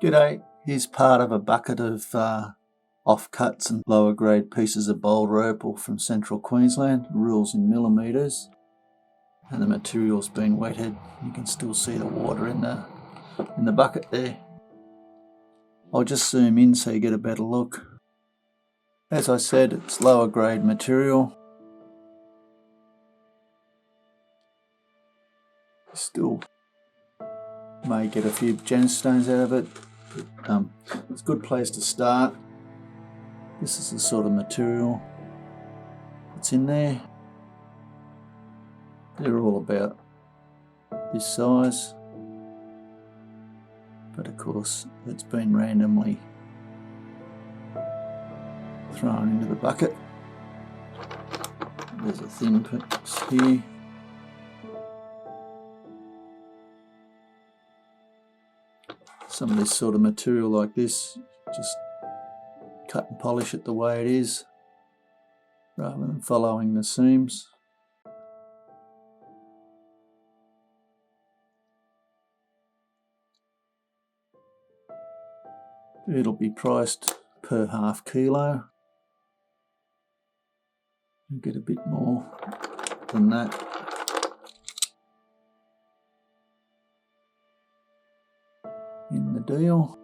G'day, here's part of a bucket of offcuts and lower grade pieces of Boulder Opal from central Queensland, rules in millimetres, and the material's been wetted. You can still see the water in the bucket there. I'll just zoom in so you get a better look. As I said, it's lower grade material. Still may get a few gemstones out of it, but it's a good place to start. This is the sort of material that's in there. They're all about this size, but of course it's been randomly thrown into the bucket. There's a thin piece here. Some of this sort of material like this, just cut and polish it the way it is, rather than following the seams. It'll be priced per half kilo. You get a bit more than that. In the deal.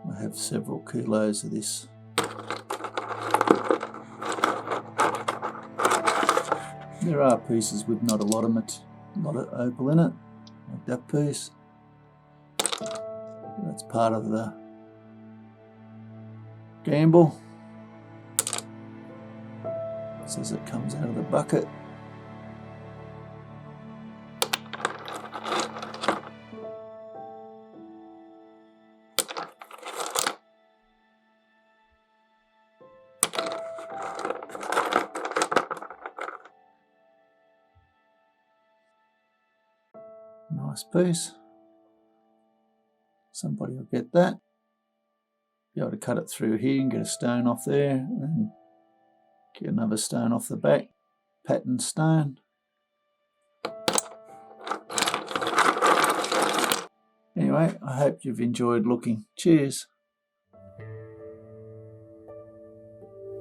I have several kilos of this. There are pieces with not a lot of opal in it, like that piece. That's part of the gamble. It says it comes out of the bucket. Nice piece. Somebody will get that. Be able to cut it through here and get a stone off there, and get another stone off the back. Pattern stone. Anyway, I hope you've enjoyed looking. Cheers.